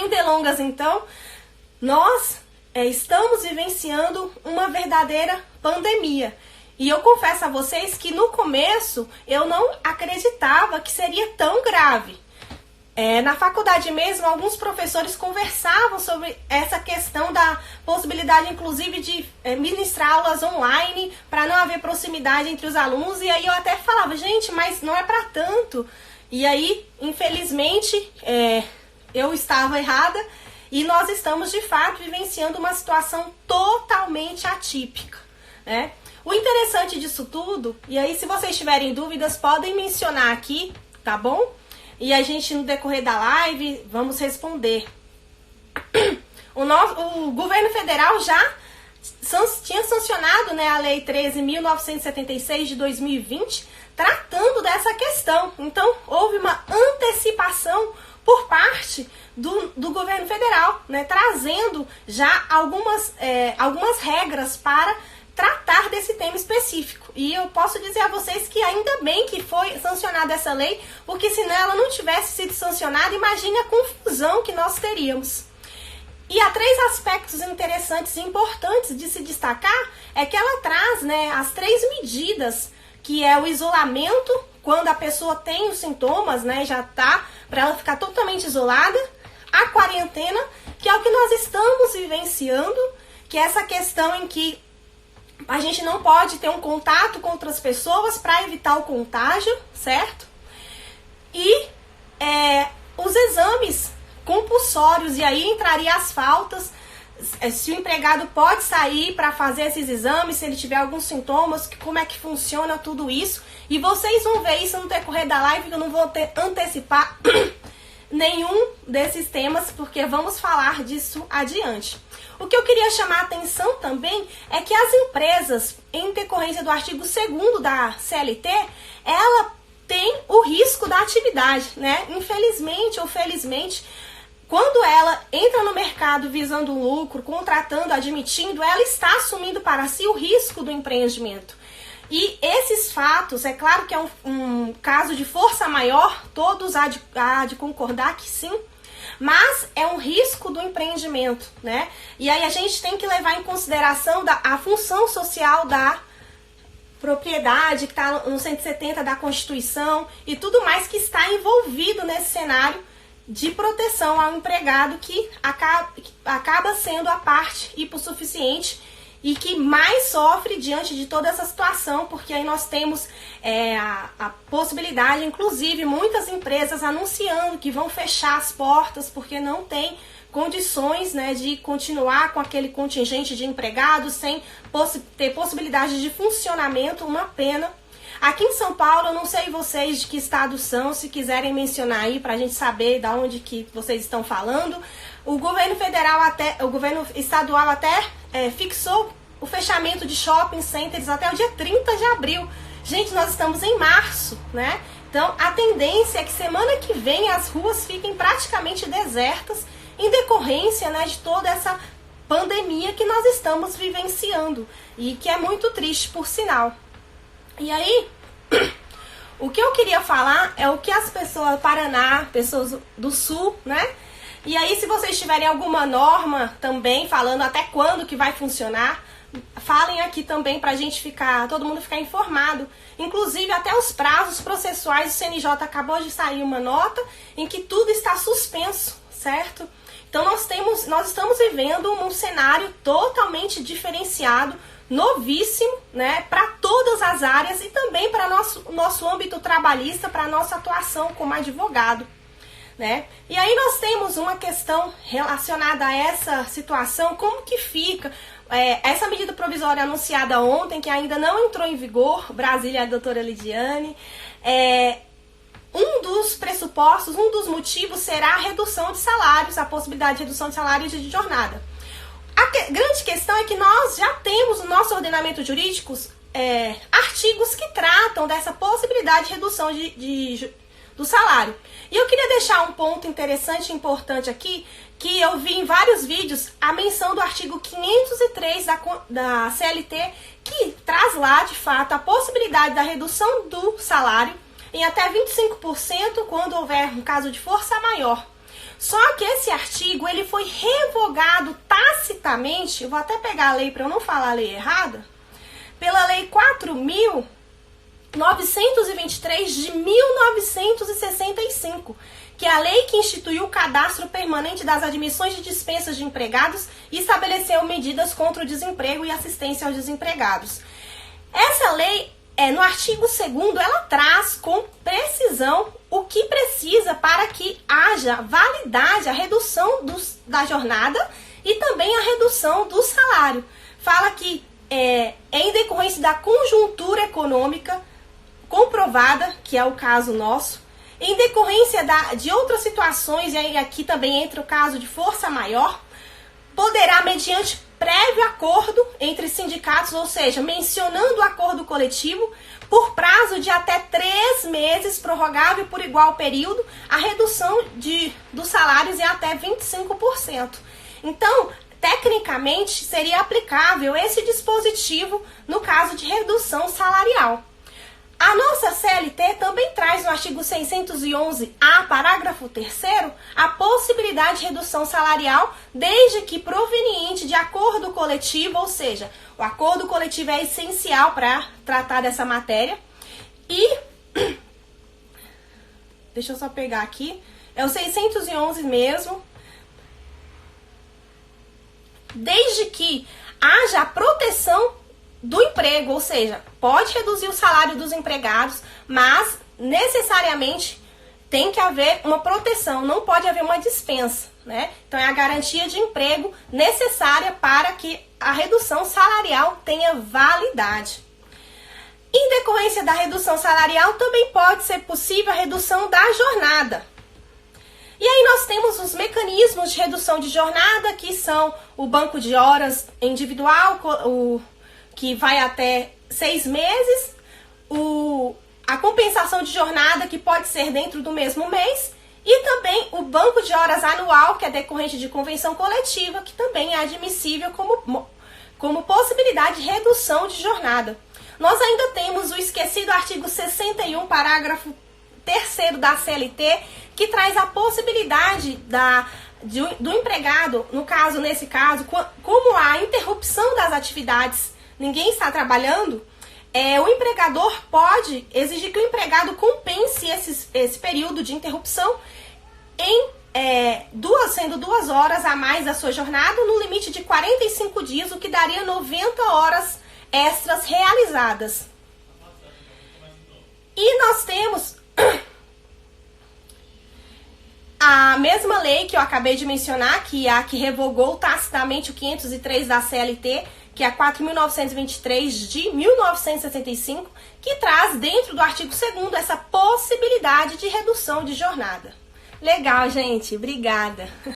sem delongas então, nós estamos vivenciando uma verdadeira pandemia. E eu confesso a vocês que no começo eu não acreditava que seria tão grave. Na faculdade mesmo, alguns professores conversavam sobre essa questão da possibilidade, inclusive, de ministrar aulas online para não haver proximidade entre os alunos. E aí eu até falava, gente, mas não é para tanto. E aí, infelizmente, eu estava errada e nós estamos, de fato, vivenciando uma situação totalmente atípica, né? O interessante disso tudo, e aí se vocês tiverem dúvidas, podem mencionar aqui, tá bom? E a gente, no decorrer da live, vamos responder. O governo federal já tinha sancionado, né, a Lei 13.976 de 2020, tratando dessa questão. Então, houve uma antecipação por parte do governo federal, né, trazendo já algumas regras para tratar desse tema específico. E eu posso dizer a vocês que ainda bem que foi sancionada essa lei, porque se ela não tivesse sido sancionada, imagine a confusão que nós teríamos. E há 3 aspectos interessantes e importantes de se destacar, é que ela traz, né, as 3 medidas, que é o isolamento, quando a pessoa tem os sintomas, né, já tá, para ela ficar totalmente isolada, a quarentena, que é o que nós estamos vivenciando, que é essa questão em que a gente não pode ter um contato com outras pessoas para evitar o contágio, certo? E os exames compulsórios, e aí entraria as faltas, se o empregado pode sair para fazer esses exames, se ele tiver alguns sintomas, como é que funciona tudo isso. E vocês vão ver isso no decorrer da live, que eu não vou antecipar nenhum desses temas, porque vamos falar disso adiante. O que eu queria chamar a atenção também é que as empresas, em decorrência do artigo 2º da CLT, ela tem o risco da atividade, né? Infelizmente ou felizmente, quando ela entra no mercado visando lucro, contratando, admitindo, ela está assumindo para si o risco do empreendimento. E esses fatos, é claro que é um caso de força maior, todos há de concordar que sim, mas é um risco do empreendimento, né? E aí a gente tem que levar em consideração a função social da propriedade, que está no 170 da Constituição, e tudo mais que está envolvido nesse cenário de proteção ao empregado, que acaba sendo a parte hipossuficiente e que mais sofre diante de toda essa situação, porque aí nós temos a possibilidade, inclusive muitas empresas anunciando que vão fechar as portas porque não tem condições, né, de continuar com aquele contingente de empregados sem ter possibilidade de funcionamento, uma pena. Aqui em São Paulo, eu não sei vocês de que estado são, se quiserem mencionar aí pra gente saber de onde que vocês estão falando. O governo federal o governo estadual até fixou o fechamento de shopping centers até o dia 30 de abril. Gente, nós estamos em março, né? Então, a tendência é que semana que vem as ruas fiquem praticamente desertas em decorrência, né, de toda essa pandemia que nós estamos vivenciando e que é muito triste, por sinal. E aí, o que eu queria falar é o que as pessoas do Paraná, pessoas do Sul, né? E aí, se vocês tiverem alguma norma também falando até quando que vai funcionar, falem aqui também pra gente todo mundo ficar informado. Inclusive, até os prazos processuais, o CNJ acabou de sair uma nota em que tudo está suspenso, certo? Então, nós estamos vivendo um cenário totalmente diferenciado, novíssimo, né, para todas as áreas e também para nosso âmbito trabalhista, para nossa atuação como advogado, né? E aí nós temos uma questão relacionada a essa situação, como que fica essa medida provisória anunciada ontem, que ainda não entrou em vigor, Brasília, a doutora Lidiane, um dos pressupostos, um dos motivos será a redução de salários, a possibilidade de redução de salários e de jornada. A grande questão é que nós já temos no nosso ordenamento jurídico artigos que tratam dessa possibilidade de redução do salário. E eu queria deixar um ponto interessante e importante aqui, que eu vi em vários vídeos a menção do artigo 503 da CLT, que traz lá, de fato, a possibilidade da redução do salário em até 25% quando houver um caso de força maior. Só que esse artigo ele foi revogado tacitamente, eu vou até pegar a lei para eu não falar a lei errada, pela Lei 4.923 de 1965, que é a lei que instituiu o cadastro permanente das admissões de dispensas de empregados e estabeleceu medidas contra o desemprego e assistência aos desempregados. Essa lei, no artigo 2º, ela traz com precisão o que precisa para que haja validade, a redução da jornada e também a redução do salário. Fala que em decorrência da conjuntura econômica comprovada, que é o caso nosso, em decorrência de outras situações, e aí aqui também entra o caso de força maior, poderá, mediante prévio acordo entre sindicatos, ou seja, mencionando o acordo coletivo, por prazo de até 3 meses, prorrogável por igual período, a redução dos salários em até 25%. Então, tecnicamente, seria aplicável esse dispositivo no caso de redução salarial. A nossa CLT também traz no artigo 611-A, parágrafo 3º, a possibilidade de redução salarial, desde que proveniente de acordo coletivo, ou seja, o acordo coletivo é essencial para tratar dessa matéria. E, deixa eu só pegar aqui, é o 611 mesmo, desde que haja a proteção do emprego, ou seja, pode reduzir o salário dos empregados, mas necessariamente tem que haver uma proteção, não pode haver uma dispensa, né? Então é a garantia de emprego necessária para que a redução salarial tenha validade. Em decorrência da redução salarial, também pode ser possível a redução da jornada. E aí nós temos os mecanismos de redução de jornada, que são o banco de horas individual, que vai até 6 meses, a compensação de jornada, que pode ser dentro do mesmo mês, e também o banco de horas anual, que é decorrente de convenção coletiva, que também é admissível como possibilidade de redução de jornada. Nós ainda temos o esquecido artigo 61, parágrafo 3º da CLT, que traz a possibilidade do empregado, nesse caso, como a interrupção das atividades, ninguém está trabalhando, o empregador pode exigir que o empregado compense esse período de interrupção sendo 2 horas a mais da sua jornada, no limite de 45 dias, o que daria 90 horas extras realizadas. E nós temos a mesma lei que eu acabei de mencionar, que é a que revogou tacitamente o 503 da CLT, que é a 4.923 de 1965, que traz dentro do artigo 2º essa possibilidade de redução de jornada. Legal, gente. Obrigada.